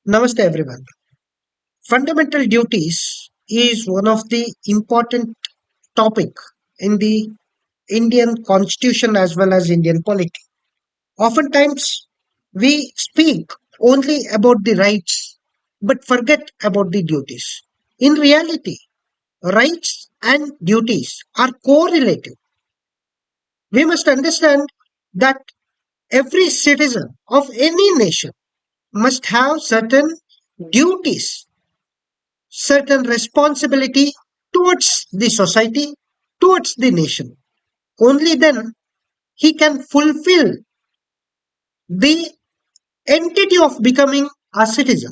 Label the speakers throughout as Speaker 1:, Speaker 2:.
Speaker 1: Namaste everyone. Fundamental duties is one of the important topic in the Indian constitution as well as Indian polity. Oftentimes we speak only about the rights but forget about the duties. In reality, rights and duties are correlative. We must understand that every citizen of any nation must have certain duties, certain responsibility towards the society, towards the nation. Only then he can fulfill the entity of becoming a citizen.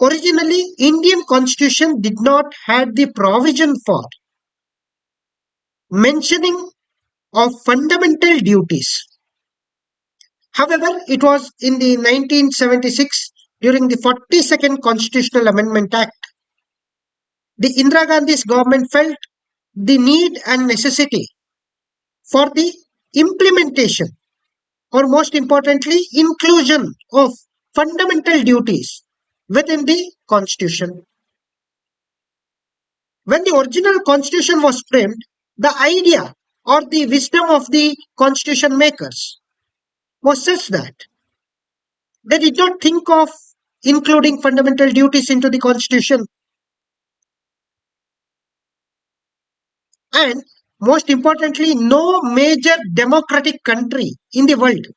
Speaker 1: Originally, Indian constitution did not had the provision for mentioning of fundamental duties. However, it was in the 1976 during the 42nd Constitutional Amendment Act, the Indira Gandhi's government felt the need and necessity for the implementation or most importantly inclusion of fundamental duties within the constitution. When the original constitution was framed, the idea or the wisdom of the constitution makers was such that they did not think of including fundamental duties into the constitution, and most importantly no major democratic country in the world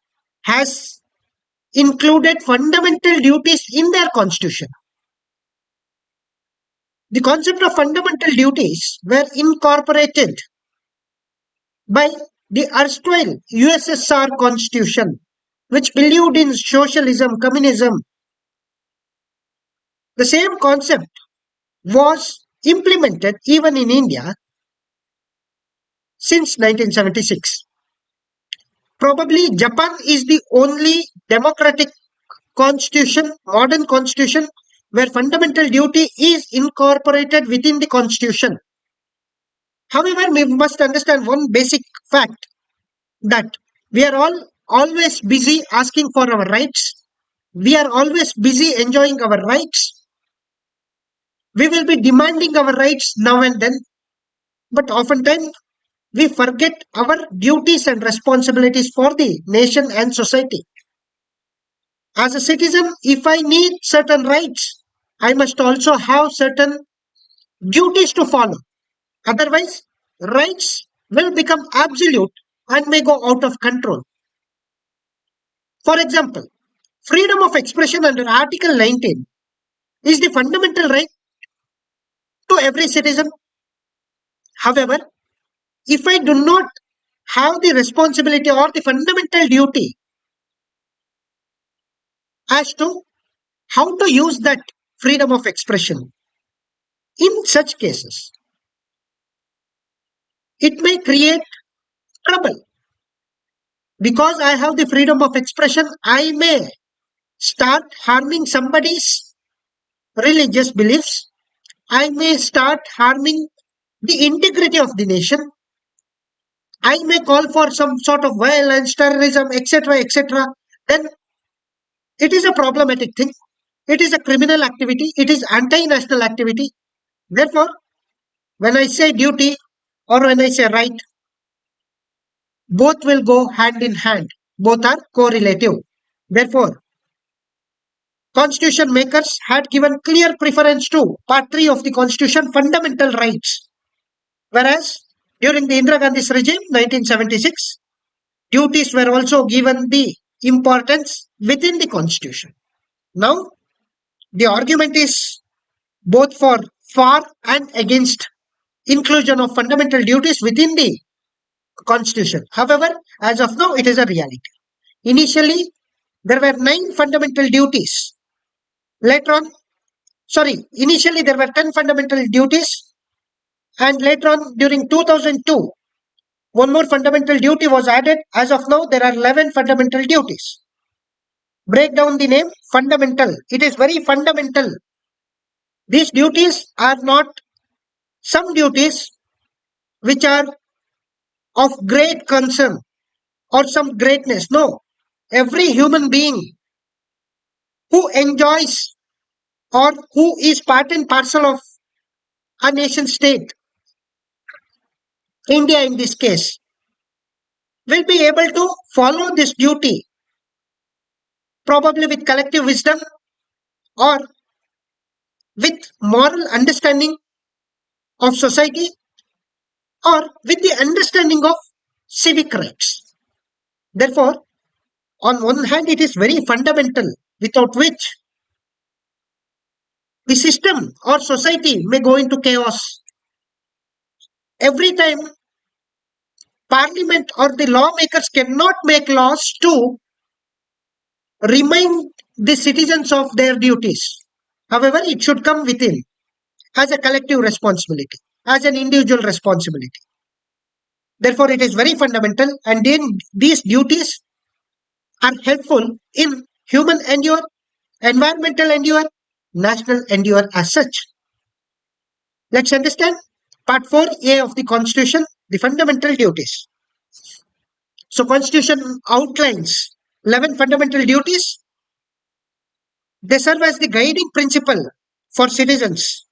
Speaker 1: has included fundamental duties in their constitution. The concept of fundamental duties were incorporated by the erstwhile USSR constitution, which believed in socialism, communism. The same concept was implemented even in India since 1976. Probably Japan is the only democratic constitution, modern constitution, where fundamental duty is incorporated within the constitution. However, we must understand one basic fact that we are all always busy asking for our rights. We are always busy enjoying our rights. We will be demanding our rights now and then, but oftentimes we forget our duties and responsibilities for the nation and society. As a citizen, if I need certain rights, I must also have certain duties to follow. Otherwise, rights will become absolute and may go out of control. For example, freedom of expression under Article 19 is the fundamental right to every citizen. However, if I do not have the responsibility or the fundamental duty as to how to use that freedom of expression, in such cases, it may create trouble. Because I have the freedom of expression, I may start harming somebody's religious beliefs. I may start harming the integrity of the nation. I may call for some sort of violence, terrorism, etc., etc. Then it is a problematic thing. It is a criminal activity. It is anti-national activity. Therefore, when I say duty or when I say right, both will go hand in hand. Both are correlative. Therefore, constitution makers had given clear preference to Part 3 of the Constitution, fundamental rights. Whereas during the Indira Gandhi's regime, 1976, duties were also given the importance within the Constitution. Now, the argument is both for and against inclusion of fundamental duties within the Constitution. However, as of now, it is a reality. Initially, there were nine fundamental duties. Later on, initially there were 10 fundamental duties, and later on, during 2002, one more fundamental duty was added. As of now, there are 11 fundamental duties. Break down the name fundamental. It is very fundamental. These duties are not some duties which are of great concern or some greatness. No, every human being who enjoys or who is part and parcel of a nation state, India in this case, will be able to follow this duty, probably with collective wisdom or with moral understanding of society or with the understanding of civic rights. Therefore, on one hand, it is very fundamental, without which the system or society may go into chaos. Every time parliament or the lawmakers cannot make laws to remind the citizens of their duties. However, it should come within as a collective responsibility, as an individual responsibility. Therefore, it is very fundamental, and then these duties are helpful in human endure, environmental endure, national endure as such. Let's understand part 4A of the Constitution, the fundamental duties. So, Constitution outlines 11 fundamental duties. They serve as the guiding principle for citizens.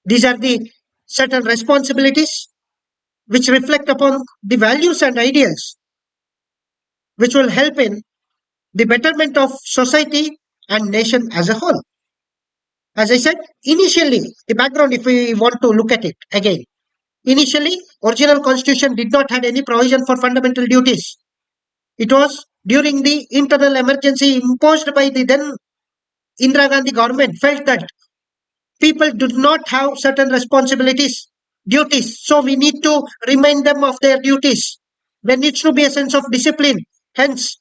Speaker 1: These are the certain responsibilities which reflect upon the values and ideals which will help in the betterment of society and nation as a whole. As I said, initially, the background, if we want to look at it again, initially, original constitution did not have any provision for fundamental duties. It was during the internal emergency imposed by the then Indira Gandhi government felt that people do not have certain responsibilities, duties. So we need to remind them of their duties. There needs to be a sense of discipline. Hence,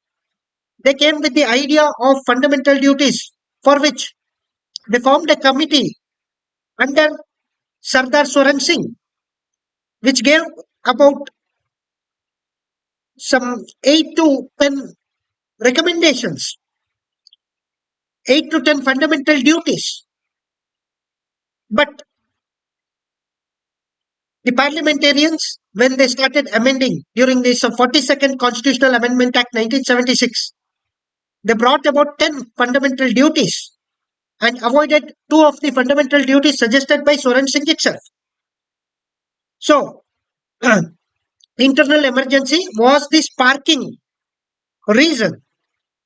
Speaker 1: they came with the idea of fundamental duties, for which they formed a committee under Sardar Swaran Singh, which gave about some 8 to 10 recommendations, 8 to 10 fundamental duties. But the parliamentarians, when they started amending during this 42nd Constitutional Amendment Act 1976, they brought about 10 fundamental duties and avoided 2 of the fundamental duties suggested by Swaran Singh itself. So, internal emergency was the sparking reason,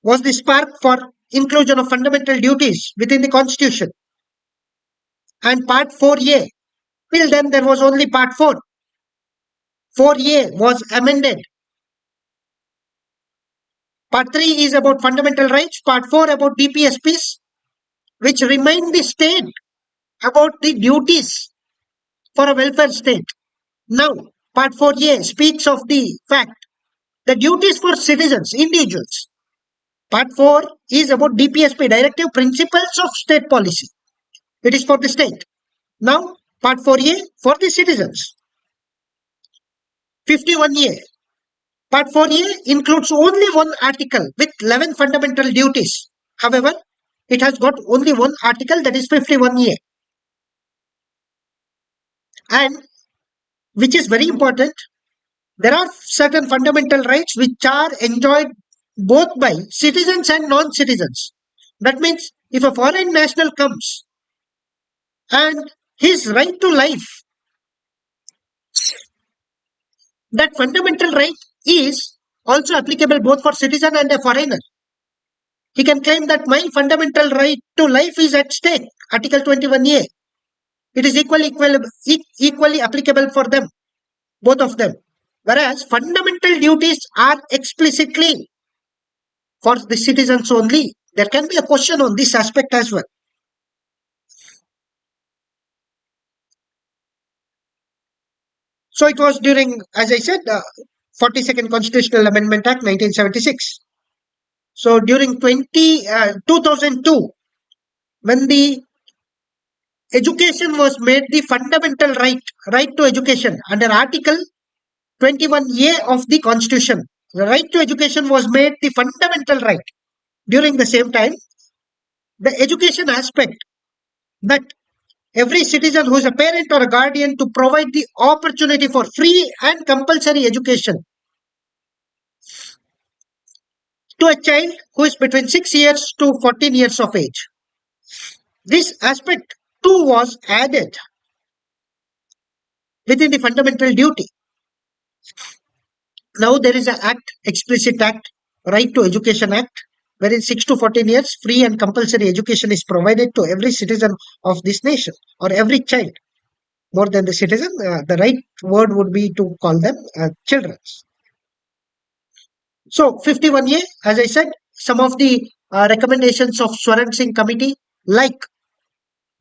Speaker 1: was the spark for inclusion of fundamental duties within the Constitution. And Part 4A, till then there was only Part 4. 4A was amended. Part 3 is about fundamental rights. Part 4 about DPSPs, which remind the state about the duties for a welfare state. Now, Part 4A speaks of the fact the duties for citizens, individuals. Part 4 is about DPSP, Directive Principles of State Policy. It is for the state. Now, Part 4A for the citizens. 51A. Part 4A includes only one article with 11 fundamental duties. However, it has got only one article, that is 51A. And which is very important, there are certain fundamental rights which are enjoyed both by citizens and non-citizens. That means if a foreign national comes and his right to life, that fundamental right is also applicable both for citizen and a foreigner. He can claim that my fundamental right to life is at stake, Article 21A. It is equally applicable for them, both of them. Whereas fundamental duties are explicitly for the citizens only. There can be a question on this aspect as well. So it was during, as I said, 42nd Constitutional Amendment Act 1976. So during 2002, when the education was made the fundamental right to education under Article 21A of the Constitution, the right to education was made the fundamental right. During the same time, the education aspect, that every citizen who is a parent or a guardian to provide the opportunity for free and compulsory education to a child who is between 6 years to 14 years of age. This aspect too was added within the fundamental duty. Now there is an act, explicit act, Right to Education Act, wherein 6 to 14 years free and compulsory education is provided to every citizen of this nation or every child. More than the citizen, the right word would be to call them children. So 51A, as I said, some of the recommendations of Swaran Singh committee, like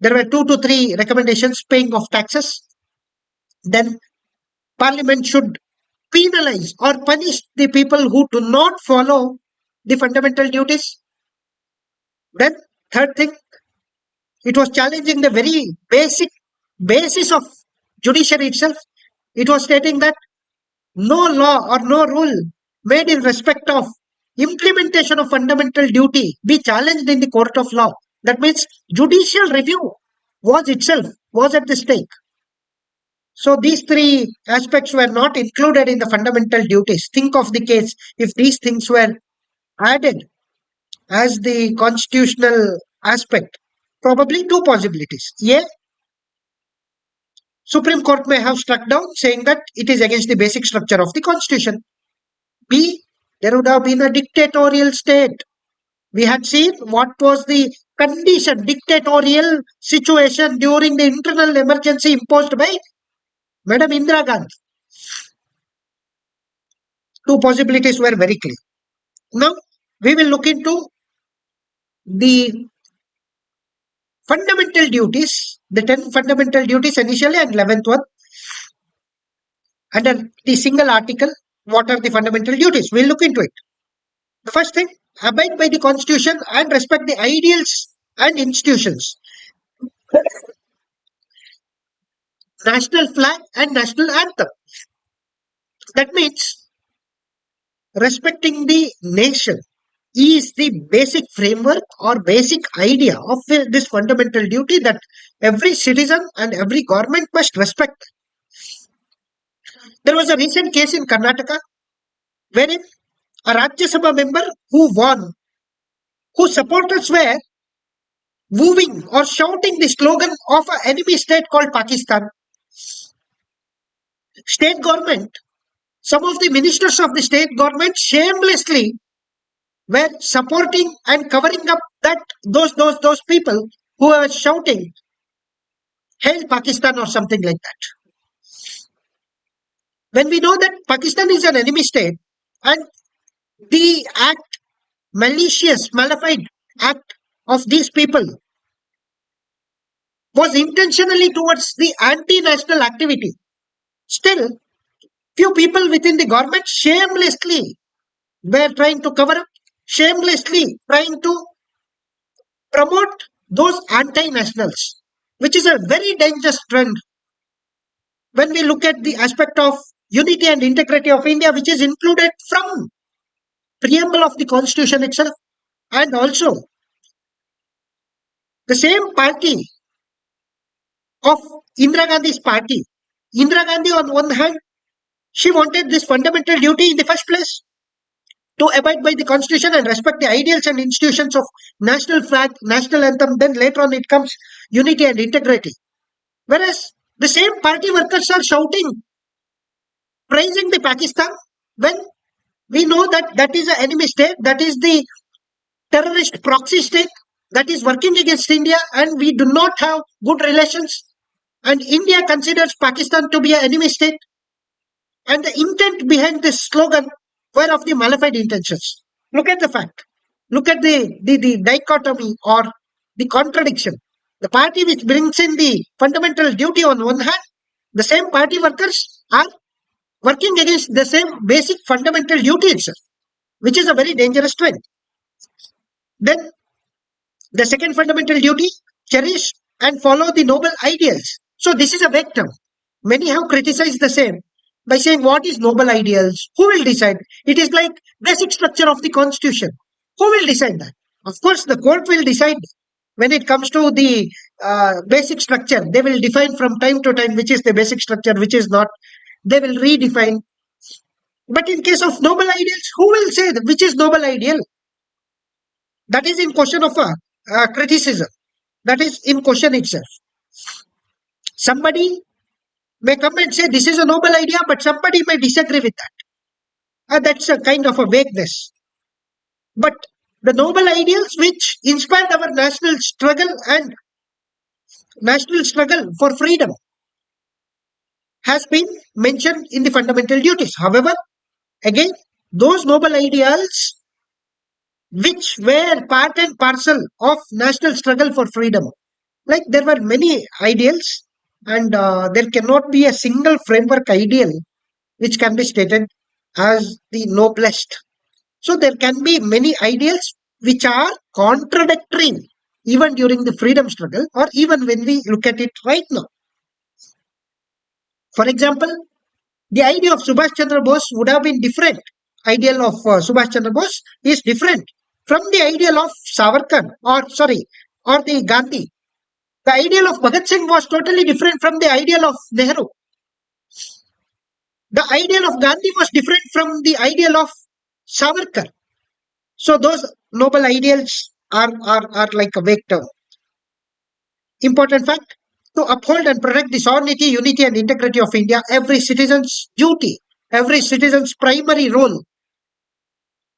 Speaker 1: there were 2 to 3 recommendations: paying of taxes, then parliament should penalize or punish the people who do not follow the fundamental duties. Then third thing, it was challenging the very basic basis of judiciary itself. It was stating that no law or no rule made in respect of implementation of fundamental duty be challenged in the court of law. That means judicial review was at the stake. So these three aspects were not included in the fundamental duties. Think of the case if these things were added as the constitutional aspect. Probably two possibilities. A, Supreme Court may have struck down saying that it is against the basic structure of the constitution. B, there would have been a dictatorial state. We had seen what was the condition, dictatorial situation during the internal emergency imposed by Madam Indira Gandhi. Two possibilities were very clear. Now, we will look into the fundamental duties, the 10 fundamental duties initially and 11th one. Under the single article, what are the fundamental duties? We'll look into it. The first thing, abide by the constitution and respect the ideals and institutions. National flag and national anthem. That means respecting the nation is the basic framework or basic idea of this fundamental duty that every citizen and every government must respect. There was a recent case in Karnataka wherein a Rajya Sabha member who won, whose supporters were wooing or shouting the slogan of an enemy state called Pakistan. State government, some of the ministers of the state government shamelessly were supporting and covering up that those people who were shouting hail Pakistan or something like that. When we know that Pakistan is an enemy state and the act, malicious, malefied act of these people was intentionally towards the anti-national activity, still few people within the government shamelessly were trying to cover up, shamelessly trying to promote those anti-nationals, which is a very dangerous trend when we look at the aspect of unity and integrity of India, which is included from preamble of the constitution itself. And also the same party of Indira Gandhi's party, Indira Gandhi on one hand, she wanted this fundamental duty in the first place to abide by the constitution and respect the ideals and institutions of national flag, national anthem. Then later on it comes unity and integrity. Whereas the same party workers are shouting, praising the Pakistan when we know that that is an enemy state, that is the terrorist proxy state that is working against India, and we do not have good relations. And India considers Pakistan to be an enemy state. And the intent behind this slogan were of the malified intentions. Look at the fact. Look at the dichotomy or the contradiction. The party which brings in the fundamental duty on one hand, the same party workers are working against the same basic fundamental duty itself, which is a very dangerous trend. Then the second fundamental duty, cherish and follow the noble ideals. So this is a vague term. Many have criticized the same by saying what is noble ideals? Who will decide? It is like basic structure of the constitution. Who will decide that? Of course, the court will decide when it comes to the basic structure. They will define from time to time which is the basic structure, which is not. They will redefine. But in case of noble ideals, who will say that which is noble ideal? That is in question of a criticism. That is in question itself. Somebody may come and say this is a noble idea, but somebody may disagree with that. That's a kind of a vagueness. But the noble ideals which inspired our national struggle for freedom has been mentioned in the fundamental duties. However, again, those noble ideals which were part and parcel of national struggle for freedom, like there were many ideals, and there cannot be a single framework ideal which can be stated as the noblest. So there can be many ideals which are contradictory even during the freedom struggle or even when we look at it right now. For example, the idea of Subhash Chandra Bose would have been different. Ideal of Subhash Chandra Bose is different from the ideal of Savarkar or the Gandhi. The ideal of Bhagat Singh was totally different from the ideal of Nehru. The ideal of Gandhi was different from the ideal of Savarkar. So those noble ideals are like a vague term. Important fact, to uphold and protect the sovereignty, unity, and integrity of India, every citizen's duty, every citizen's primary role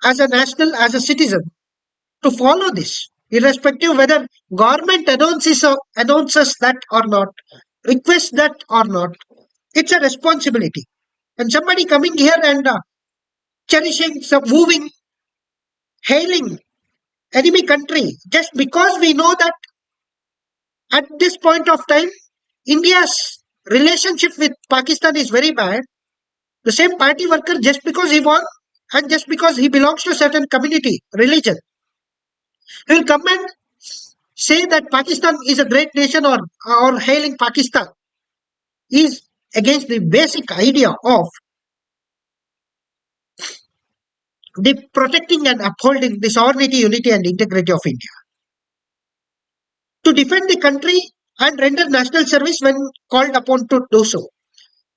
Speaker 1: as a citizen, to follow this, irrespective whether government announces that or not, requests that or not. It's a responsibility. And somebody coming here and cherishing, some moving, hailing enemy country just because we know that at this point of time, India's relationship with Pakistan is very bad. The same party worker, just because he won and just because he belongs to a certain community, religion, he will come and say that Pakistan is a great nation or hailing Pakistan is against the basic idea of the protecting and upholding the sovereignty, unity, and integrity of India. To defend the country and render national service when called upon to do so.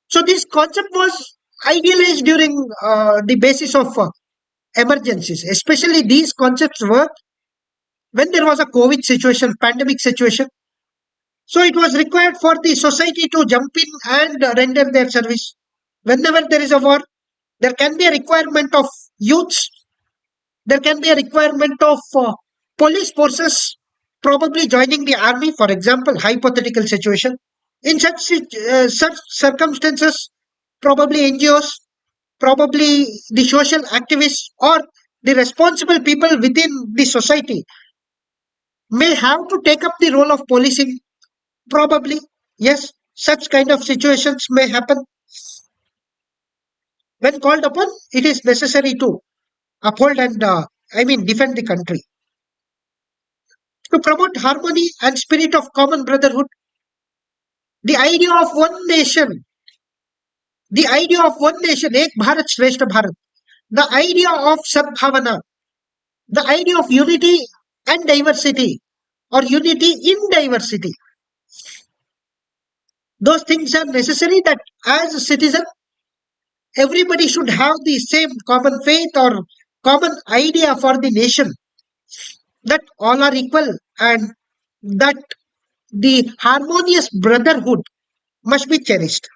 Speaker 1: So this concept was idealized during the basis of emergencies. Especially these concepts worked when there was a COVID situation, pandemic situation. So it was required for the society to jump in and render their service. Whenever there is a war, there can be a requirement of youths. There can be a requirement of police forces probably joining the army, for example, hypothetical situation. In such circumstances, probably NGOs, probably the social activists, or the responsible people within the society may have to take up the role of policing. Probably, yes, such kind of situations may happen. When called upon, it is necessary to uphold and, defend the country. To promote harmony and spirit of common brotherhood, the idea of one nation, Ek Bharat Shrestha Bharat, the idea of Sadbhavana, the idea of unity and diversity, or unity in diversity. Those things are necessary that as a citizen, everybody should have the same common faith or common idea for the nation, that all are equal and that the harmonious brotherhood must be cherished.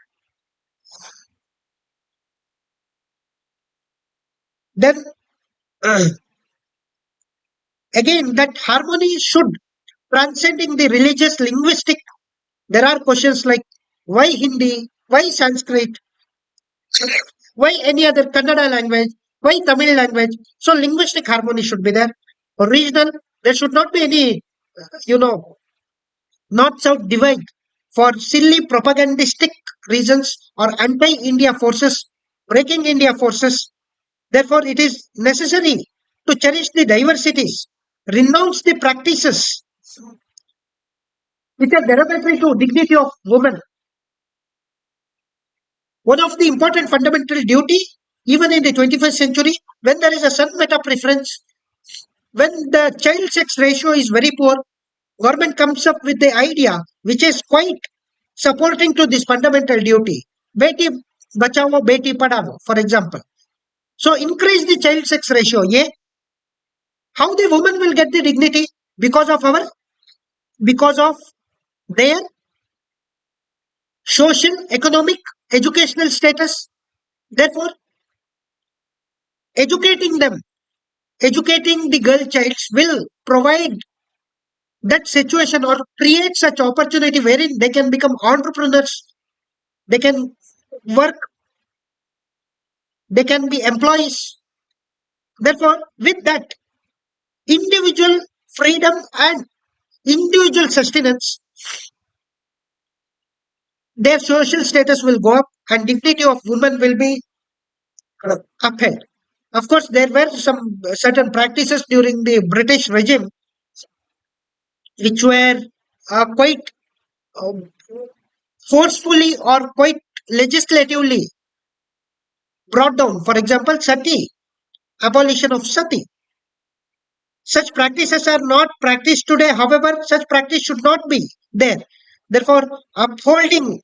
Speaker 1: Then again, that harmony should transcending the religious linguistic. There are questions like why Hindi, why Sanskrit, why any other Kannada language, why Tamil language. So linguistic harmony should be there. Regional, there should not be any, north south divide for silly propagandistic reasons or anti India forces, breaking India forces. Therefore, it is necessary to cherish the diversities, renounce the practices which are derogatory to dignity of women. One of the important fundamental duty, even in the 21st century, when there is a son meta preference, when the child sex ratio is very poor, government comes up with the idea which is quite supporting to this fundamental duty. Beti bachao, beti padhao, for example. So increase the child sex ratio. Yeah, how the woman will get the dignity because of our because of their social, economic, educational status. Therefore, educating them, educating the girl childs will provide that situation or create such opportunity wherein they can become entrepreneurs, they can work, they can be employees. Therefore, with that, individual freedom and individual sustenance, their social status will go up and dignity of women will be upheld. Of course, there were some certain practices during the British regime which were quite um, forcefully or quite legislatively brought down. For example, sati, abolition of sati. Such practices are not practiced today. However, such practice should not be there. Therefore, upholding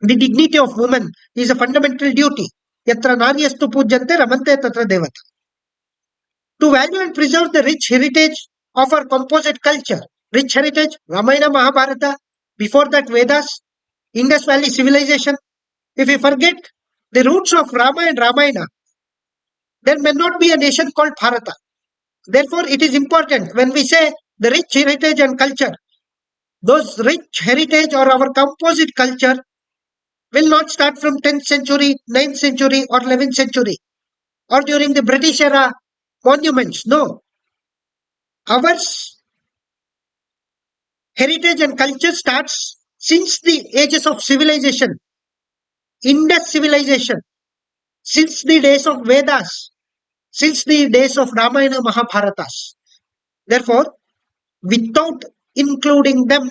Speaker 1: the dignity of women is a fundamental duty. Yatra naryastu pujyante ramante tatra devata. To value and preserve the rich heritage of our composite culture. Rich heritage, Ramayana, Mahabharata, before that Vedas, Indus Valley civilization. If we forget the roots of Rama and Ramayana, there may not be a nation called Bharata. Therefore, it is important when we say the rich heritage and culture, those rich heritage or our composite culture will not start from 10th century, 9th century or 11th century or during the British era monuments. No, our heritage and culture starts since the ages of civilization, Indus civilization, since the days of Vedas, since the days of Ramayana Mahabharatas. Therefore, without including them,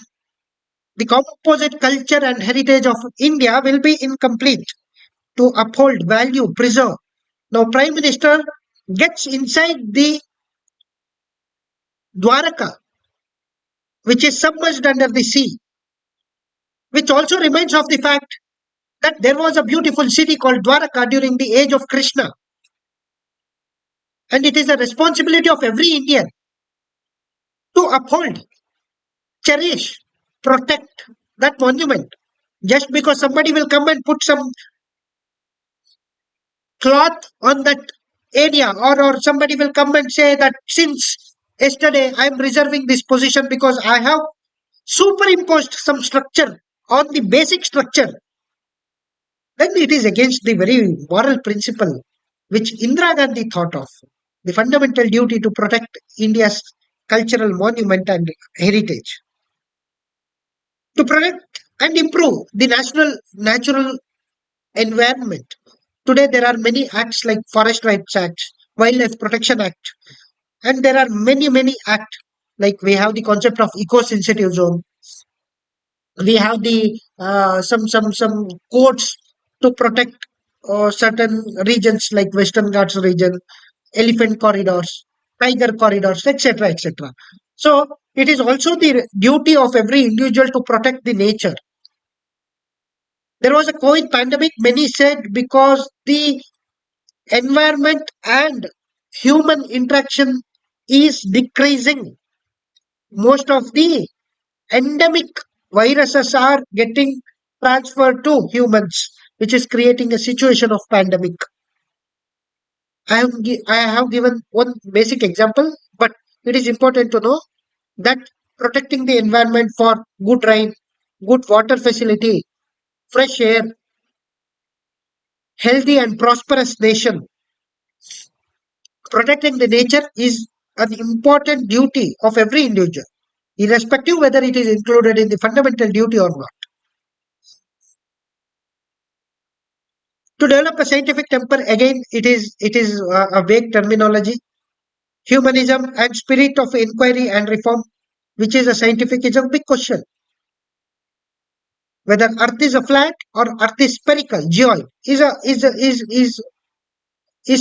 Speaker 1: the composite culture and heritage of India will be incomplete to uphold, value, preserve. Now, Prime Minister gets inside the Dwaraka, which is submerged under the sea, which also reminds of the fact that there was a beautiful city called Dwaraka during the age of Krishna. And it is the responsibility of every Indian to uphold, cherish, protect that monument. Just because somebody will come and put some cloth on that area, or somebody will come and say that since yesterday I am reserving this position because I have superimposed some structure on the basic structure, then it is against the very moral principle which Indira Gandhi thought of, the fundamental duty to protect India's cultural monument and heritage, to protect and improve the national natural environment. Today, there are many acts like Forest Rights Act, Wildlife Protection Act, and there are many acts like we have the concept of eco-sensitive zone. We have the some codes to protect certain regions like Western Ghats region, elephant corridors, tiger corridors, etc., etc. So it is also the duty of every individual to protect the nature. There was a COVID pandemic. Many said because the environment and human interaction is decreasing. Most of the endemic viruses are getting transferred to humans, which is creating a situation of pandemic. I have given one basic example, but it is important to know that protecting the environment for good rain, good water facility, fresh air, healthy and prosperous nation, protecting the nature is an important duty of every individual, irrespective whether it is included in the fundamental duty or not. To develop a scientific temper, again, it is a vague terminology. Humanism and spirit of inquiry and reform, which is a scientific, is a big question. Whether Earth is a flat or Earth is spherical, geoid, is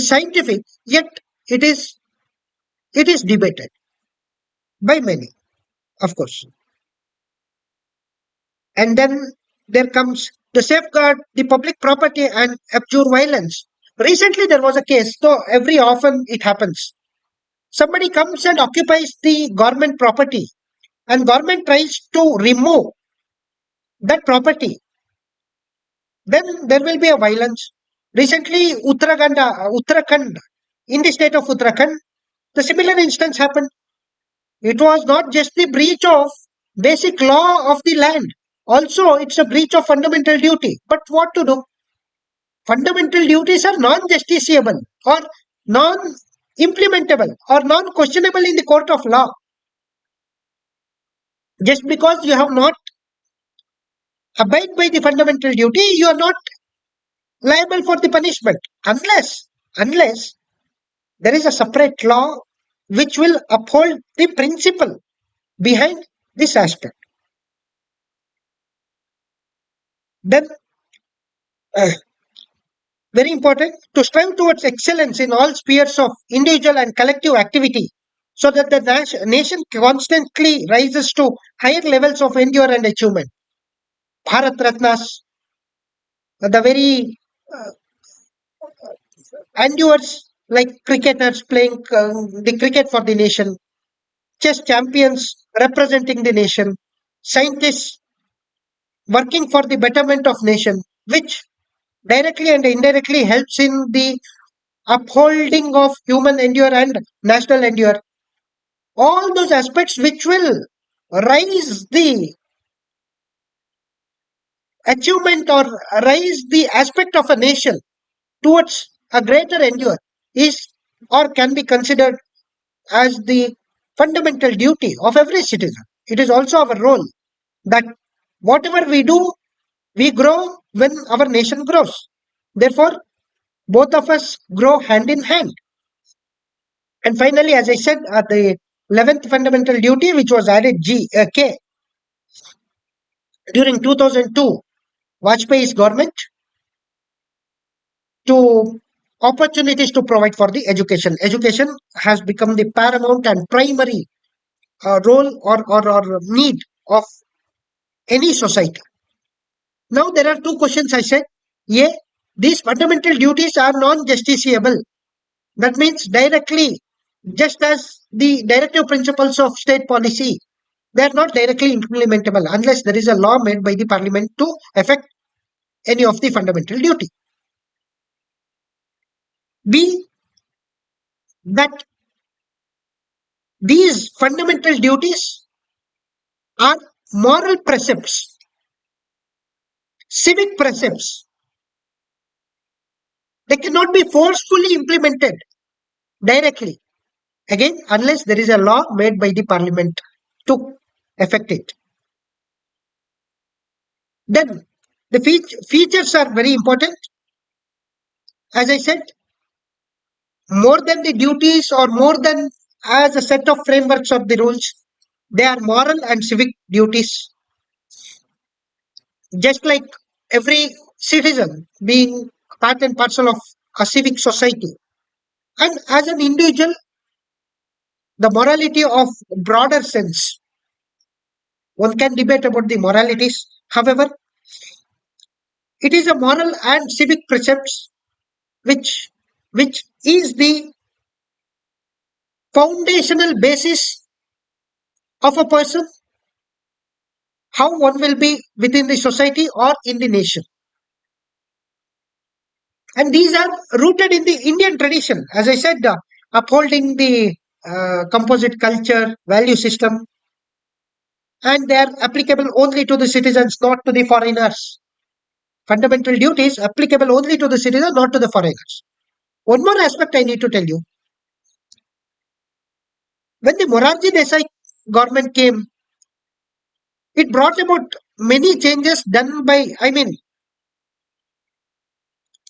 Speaker 1: scientific, yet it is it is debated by many, of course. And then there comes the safeguard the public property and abjure violence. Recently, there was a case, so every often it happens. Somebody comes and occupies the government property, and government tries to remove that property. Then there will be a violence. Recently, Uttarakhand, in the state of Uttarakhand, the similar instance happened. It was not just the breach of basic law of the land. Also, it's a breach of fundamental duty. But what to do? Fundamental duties are non-justiciable or non-implementable or non-questionable in the court of law. Just because you have not abide by the fundamental duty, you are not liable for the punishment unless there is a separate law which will uphold the principle behind this aspect. Then, uh, very important to strive towards excellence in all spheres of individual and collective activity so that the nation constantly rises to higher levels of endure and achievement. Bharat Ratnas, the very endures like cricketers playing the cricket for the nation, chess champions representing the nation, scientists working for the betterment of nation, which directly and indirectly helps in the upholding of human endure and national endure. All those aspects which will raise the achievement or raise the aspect of a nation towards a greater endure is or can be considered as the fundamental duty of every citizen. It is also our role that whatever we do, we grow when our nation grows. Therefore, both of us grow hand in hand. And finally, as I said, the 11th fundamental duty, which was added K during 2002, Vajpayee's government to opportunities to provide for the education. Education has become the paramount and primary role or need of any society. Now there are two questions I said. A, these fundamental duties are non-justiciable. That means directly, just as the directive principles of state policy, they are not directly implementable unless there is a law made by the parliament to affect any of the fundamental duty. B, that these fundamental duties are moral precepts, civic precepts. They cannot be forcefully implemented directly, again, unless there is a law made by the parliament to affect it. Then the features are very important. As I said, more than the duties or more than as a set of frameworks of the rules, they are moral and civic duties. Just like every citizen being part and parcel of a civic society. And as an individual, the morality of broader sense. One can debate about the moralities. However, it is a moral and civic precepts which which is the foundational basis of a person, how one will be within the society or in the nation. And these are rooted in the Indian tradition, as I said, upholding the composite culture, value system, and they are applicable only to the citizens, not to the foreigners. Fundamental duties applicable only to the citizens, not to the foreigners. One more aspect I need to tell you. When the Morarji Desai government came, it brought about many changes done by,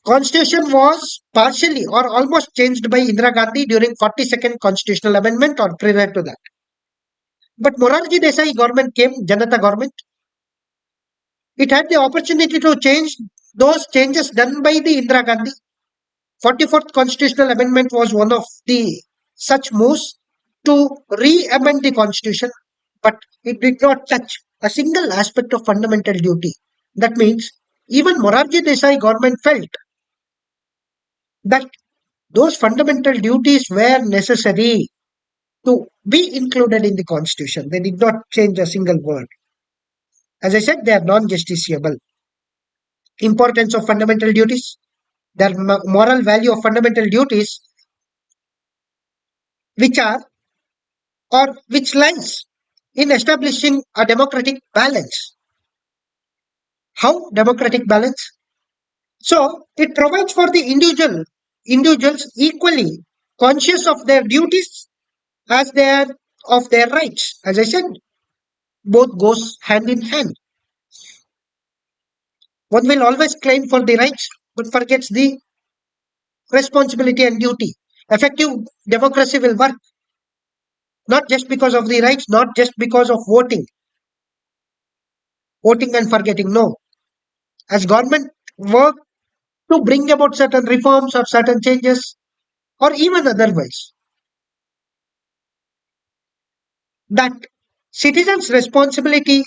Speaker 1: Constitution was partially or almost changed by Indira Gandhi during 42nd constitutional amendment or prior to that. But Morarji Desai government came, Janata government. It had the opportunity to change those changes done by the Indira Gandhi. 44th constitutional amendment was one of the such moves to re-amend the constitution, but it did not touch a single aspect of fundamental duty. That means even Morarji Desai government felt that those fundamental duties were necessary to be included in the constitution. They did not change a single word. As I said, they are non-justiciable. Importance of fundamental duties, their moral value of fundamental duties, which are or which lies in establishing a democratic balance. How democratic balance? So it provides for the individuals equally conscious of their duties as they are of their rights. As I said, both goes hand in hand. One will always claim for the rights but forgets the responsibility and duty. Effective democracy will work not just because of the rights, not just because of voting and forgetting. No, as government work to bring about certain reforms or certain changes, or even otherwise, that citizens' responsibility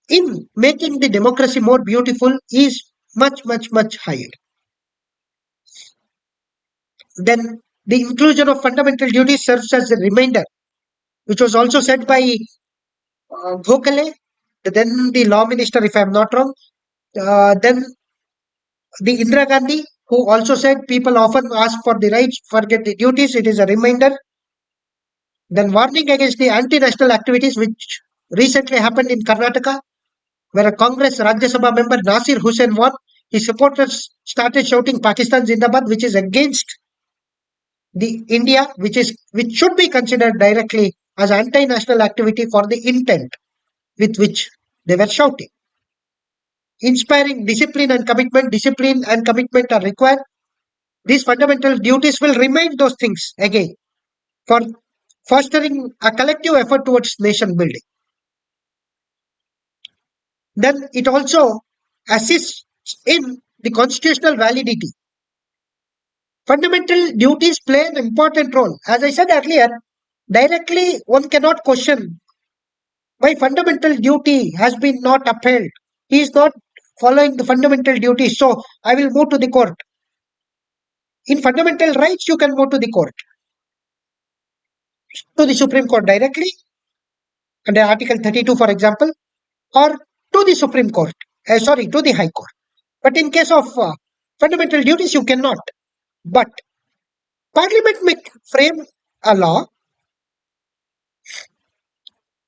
Speaker 1: in making the democracy more beautiful is much, much, much higher. Then the inclusion of fundamental duties serves as a reminder, which was also said by Gokhale, then the law minister, if I'm not wrong, then the Indira Gandhi, who also said people often ask for the rights, forget the duties. It is a reminder. Then warning against the anti-national activities, which recently happened in Karnataka, where a Congress Rajya Sabha member Nasir Hussain won. His supporters started shouting Pakistan Zindabad, which is against the India, which should be considered directly as anti-national activity for the intent with which they were shouting. Inspiring discipline and commitment. Discipline and commitment are required. These fundamental duties will remind those things again for fostering a collective effort towards nation building. Then it also assists in the constitutional validity. Fundamental duties play an important role. As I said earlier, directly one cannot question why fundamental duty has been not upheld. He is not following the fundamental duty, so I will move to the court. In fundamental rights, you can move to the court, to the Supreme Court directly, under Article 32, for example, or to the Supreme Court, sorry, to the High Court. But in case of fundamental duties, you cannot. But Parliament may frame a law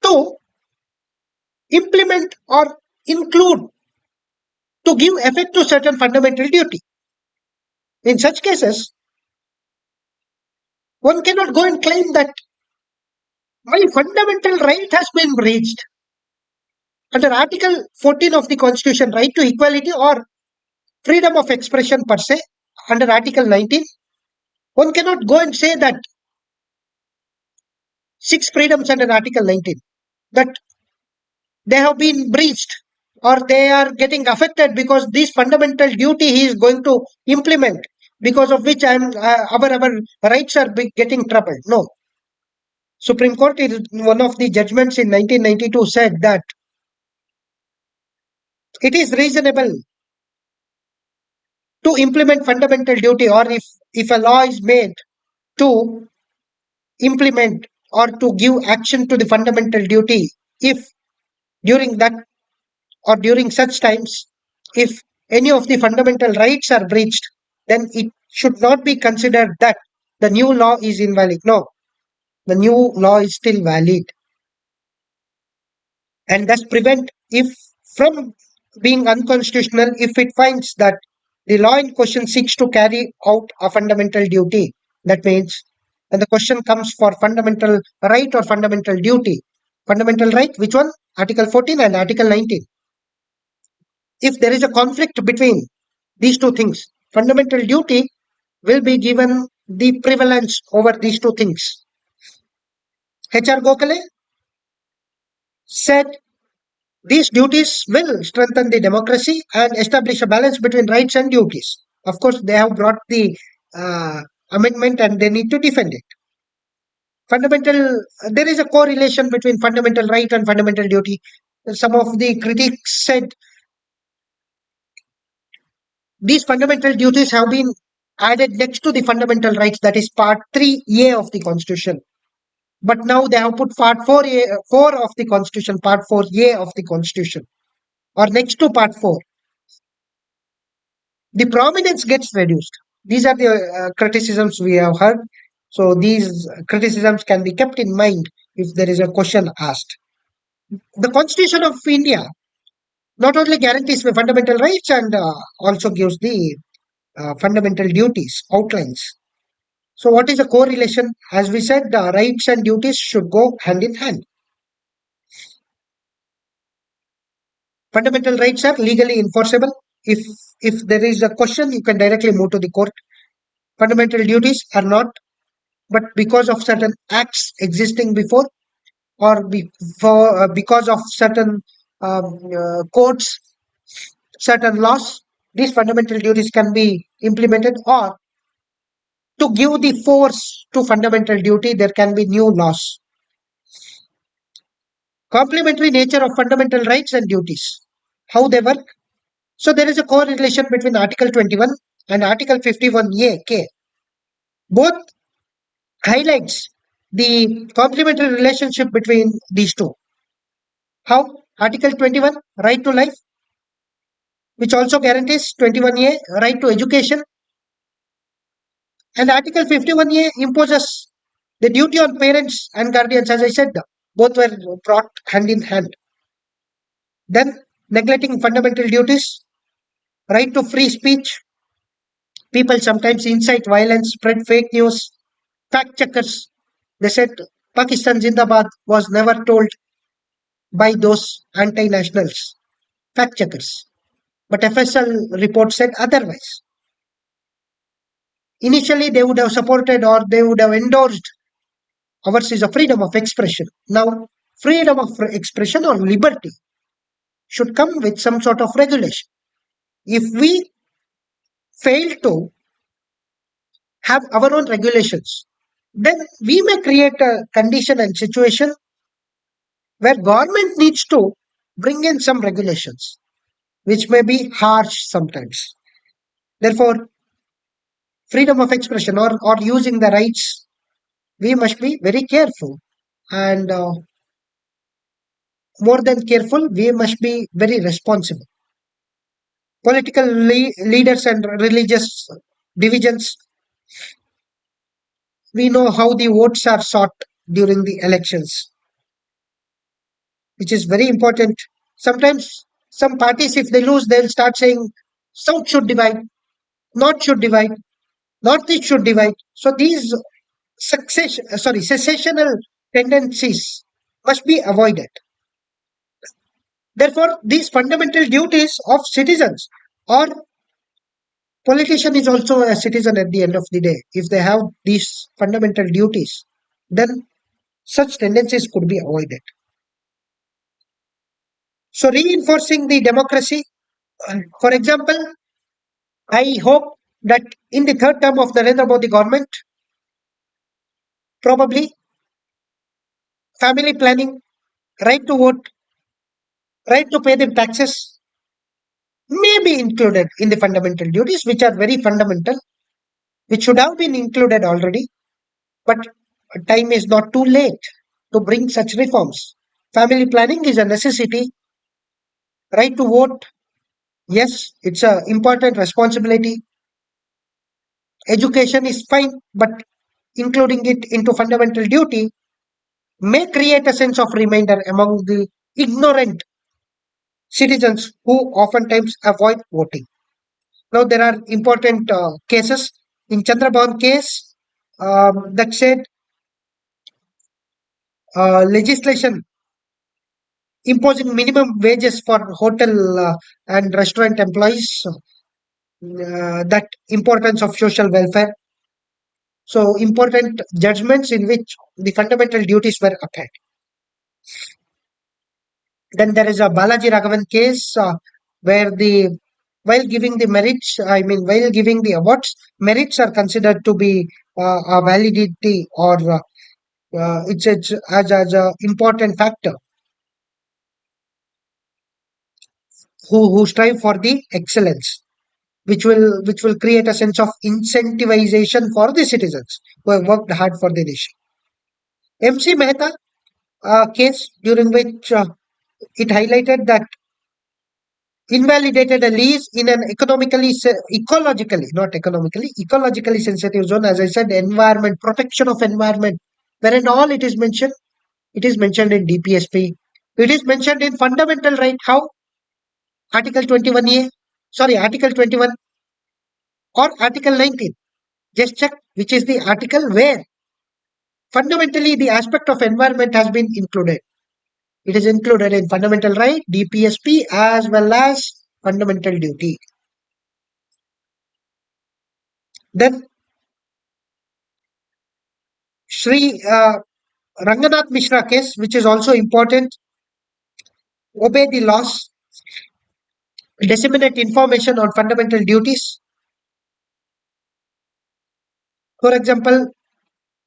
Speaker 1: to implement or include to give effect to certain fundamental duty. In such cases, one cannot go and claim that my fundamental right has been breached. Under Article 14 of the Constitution, right to equality or freedom of expression per se, under Article 19, one cannot go and say that six freedoms under Article 19, that they have been breached or they are getting affected because this fundamental duty he is going to implement, because of which our rights are getting troubled. No. Supreme Court is one of the judgments in 1992 said that it is reasonable to implement fundamental duty, or if a law is made to implement or to give action to the fundamental duty, if during that or during such times, if any of the fundamental rights are breached, then it should not be considered that the new law is invalid. No, the new law is still valid, and thus prevent if from being unconstitutional if it finds that the law in question seeks to carry out a fundamental duty. That means when the question comes for fundamental right or fundamental duty, fundamental right, which one? Article 14 and Article 19. If there is a conflict between these two things, fundamental duty will be given the prevalence over these two things. H.R. Gokhale said these duties will strengthen the democracy and establish a balance between rights and duties. Of course, they have brought the amendment and they need to defend it. There is a correlation between fundamental right and fundamental duty. Some of the critics said these fundamental duties have been added next to the fundamental rights, that is part 3A of the Constitution. But now they have put part 4 of the Constitution, part 4A of the Constitution, or next to part 4. The prominence gets reduced. These are the criticisms we have heard. So these criticisms can be kept in mind if there is a question asked. The Constitution of India not only guarantees the fundamental rights and also gives the fundamental duties, outlines. So, what is the correlation? As we said, the rights and duties should go hand in hand. Fundamental rights are legally enforceable. If there is a question, you can directly move to the court. Fundamental duties are not, but because of certain acts existing before, or because of certain courts, certain laws, these fundamental duties can be implemented, or to give the force to fundamental duty, there can be new laws. Complementary nature of fundamental rights and duties. How they work? So there is a correlation between Article 21 and Article 51A K. Both highlights the complementary relationship between these two. How? Article 21, right to life, which also guarantees 21A, right to education, and Article 51A imposes the duty on parents and guardians. As I said, both were brought hand in hand. Then, neglecting fundamental duties, right to free speech. People sometimes incite violence, spread fake news, fact checkers. They said Pakistan Zindabad was never told by those anti nationals, fact checkers. But FSL report said otherwise. Initially, they would have supported or they would have endorsed ours is a freedom of expression. Now, freedom of expression or liberty should come with some sort of regulation. If we fail to have our own regulations, then we may create a condition and situation where government needs to bring in some regulations, which may be harsh sometimes. Therefore, freedom of expression or using the rights, we must be very careful. And more than careful, we must be very responsible. Political leaders and religious divisions, we know how the votes are sought during the elections, which is very important. Sometimes some parties, if they lose, they'll start saying South should divide, North should divide, Northeast should divide. So these secessional tendencies must be avoided. Therefore, these fundamental duties of citizens or politician is also a citizen at the end of the day. If they have these fundamental duties, then such tendencies could be avoided. So, reinforcing the democracy, for example, I hope that in the third term of Narendra Modi government, probably family planning, right to vote, right to pay the taxes may be included in the fundamental duties, which are very fundamental, which should have been included already, but time is not too late to bring such reforms. Family planning is a necessity. Right to vote, yes, it's a important responsibility. Education is fine, but including it into fundamental duty may create a sense of reminder among the ignorant citizens who oftentimes avoid voting. Now, there are important cases. In Chandrabhavan case, that said legislation imposing minimum wages for hotel and restaurant employees, that importance of social welfare. So, important judgments in which the fundamental duties were upheld. Then there is a Balaji Raghavan case where while giving the merits, I mean, while giving the awards, merits are considered to be a validity or it's as a important factor who strive for the excellence. which will create a sense of incentivization for the citizens who have worked hard for the nation. MC Mehta case, during which it highlighted that invalidated a lease in an ecologically, not economically, ecologically sensitive zone. As I said, environment, protection of environment, wherein all it is mentioned in DPSP. It is mentioned in fundamental right. How? Article 21A, sorry, Article 21 or Article 19. Just check which is the article where fundamentally the aspect of environment has been included. It is included in fundamental right, DPSP, as well as fundamental duty. Then Sri Ranganath Mishra case, which is also important, obey the laws, disseminate information on fundamental duties. For example,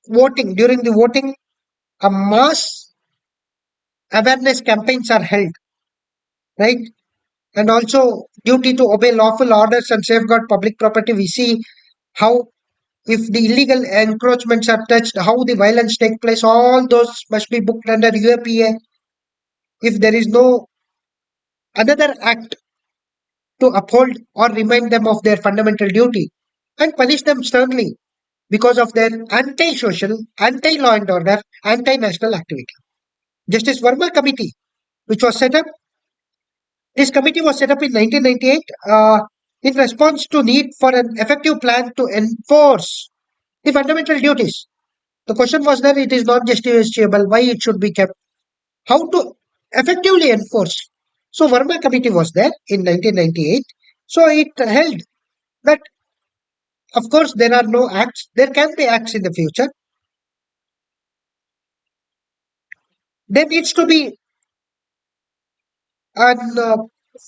Speaker 1: voting. During the voting, a mass awareness campaigns are held, right? And also duty to obey lawful orders and safeguard public property. We see how if the illegal encroachments are touched, how the violence take place, all those must be booked under UAPA. If there is no another act to uphold or remind them of their fundamental duty and punish them sternly because of their anti-social, anti-law and order, anti-national activity. Justice Verma Committee, which was set up, this committee was set up in 1998 in response to need for an effective plan to enforce the fundamental duties. The question was that it is not justiciable, why it should be kept, how to effectively enforce. So Verma Committee was there in 1998. So it held that, of course, there are no acts. There can be acts in the future. There needs to be an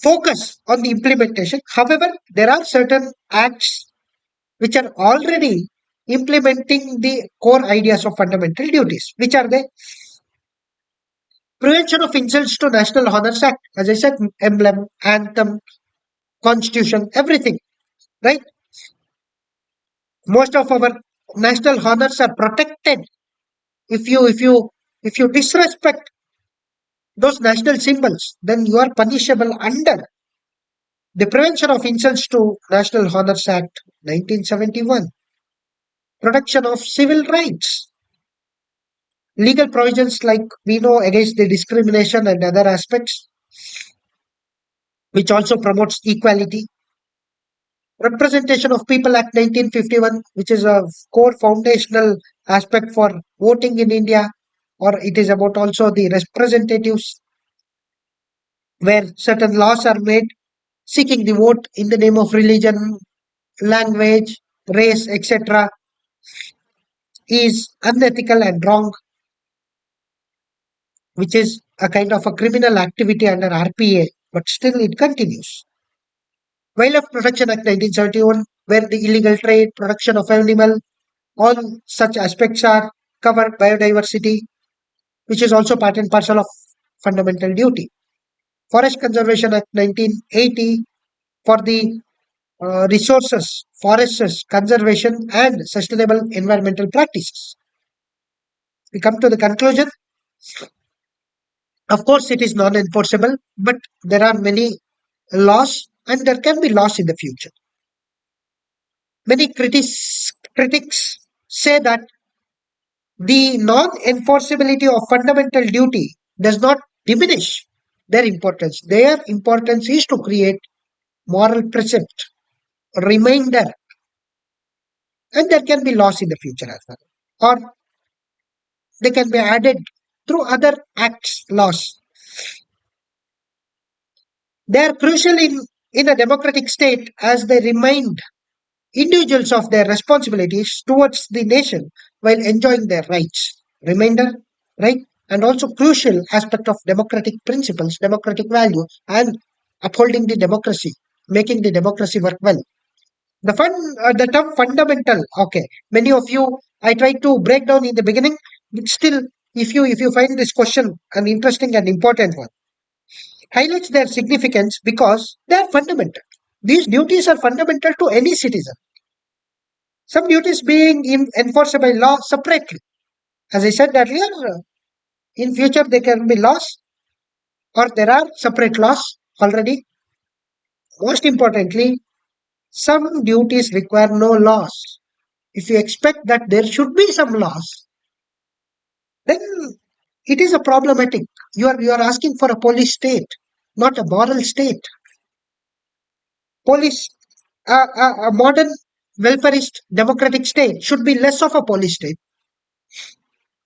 Speaker 1: focus on the implementation. However, there are certain acts which are already implementing the core ideas of fundamental duties. Which are they? Prevention of insults to National Honors Act. As I said, emblem, anthem, constitution, everything. Right? Most of our national honors are protected. If you disrespect those national symbols, then you are punishable under the Prevention of Insults to National Honors Act 1971. Protection of civil rights. Legal provisions like we know against the discrimination and other aspects, which also promotes equality. Representation of People Act 1951, which is a core foundational aspect for voting in India, or it is about also the representatives, where certain laws are made seeking the vote in the name of religion, language, race, etc., is unethical and wrong, which is a kind of a criminal activity under RPA, but still it continues. Wildlife Protection Act 1971, where the illegal trade, production of animal, all such aspects are covered. Biodiversity, which is also part and parcel of fundamental duty. Forest Conservation Act 1980, for the resources, forests, conservation, and sustainable environmental practices. We come to the conclusion. Of course, it is non enforceable, but there are many laws and there can be laws in the future. Many critics say that the non enforceability of fundamental duty does not diminish their importance. Their importance is to create moral precept, reminder, and there can be laws in the future as well. Or they can be added through other acts, laws. They are crucial in a democratic state as they remind individuals of their responsibilities towards the nation while enjoying their rights. Reminder, right? And also crucial aspect of democratic principles, democratic value, and upholding the democracy, making the democracy work well. The term fundamental. Okay, many of you, I tried to break down in the beginning, but still, if you find this question an interesting and important one, highlights their significance because they are fundamental. These duties are fundamental to any citizen. Some duties being enforced by law separately. As I said earlier, in future there can be laws or there are separate laws already. Most importantly, some duties require no laws. If you expect that there should be some laws, then it is a problematic. You are asking for a police state, not a moral state. Police, a modern welfarist democratic state should be less of a police state,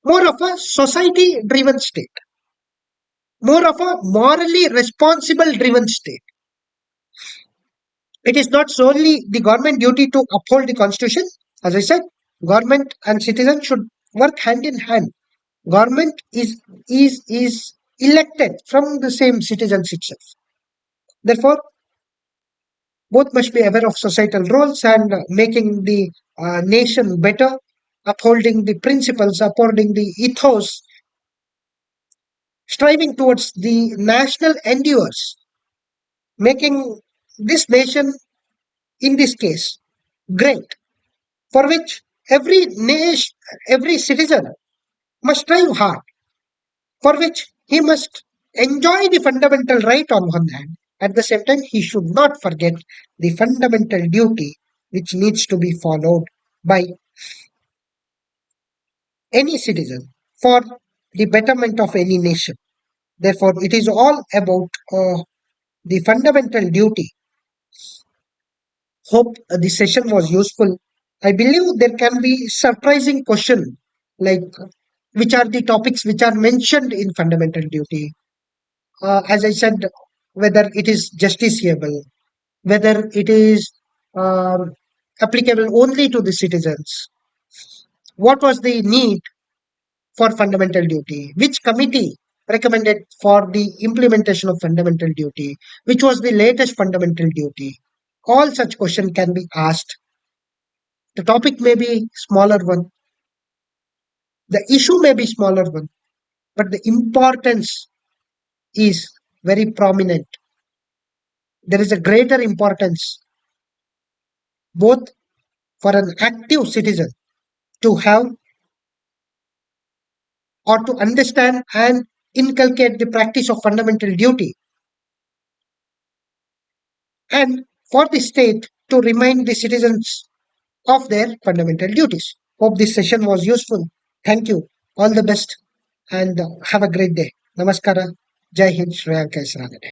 Speaker 1: more of a society driven state, more of a morally responsible driven state. It is not solely the government duty to uphold the constitution. As I said, government and citizen should work hand in hand. Government is elected from the same citizens itself. Therefore, both must be aware of societal roles and making the nation better, upholding the principles, upholding the ethos, striving towards the national endeavors, making this nation, in this case, great, for which every citizen must strive hard, for which he must enjoy the fundamental right on one hand. At the same time, he should not forget the fundamental duty which needs to be followed by any citizen for the betterment of any nation. Therefore, it is all about the fundamental duty. Hope the session was useful. I believe there can be surprising question like which are the topics which are mentioned in fundamental duty. As I said, whether it is justiciable, whether it is um, applicable only to the citizens. What was the need for fundamental duty? Which committee recommended for the implementation of fundamental duty? Which was the latest fundamental duty? All such question can be asked. The topic may be smaller one, the issue may be smaller one, but the importance is very prominent. There is a greater importance both for an active citizen to have or to understand and inculcate the practice of fundamental duty, and for the state to remind the citizens of their fundamental duties. Hope this session was useful. Thank you. All the best and have a great day. Namaskara. Jai Hind. Shreyanka Isragade.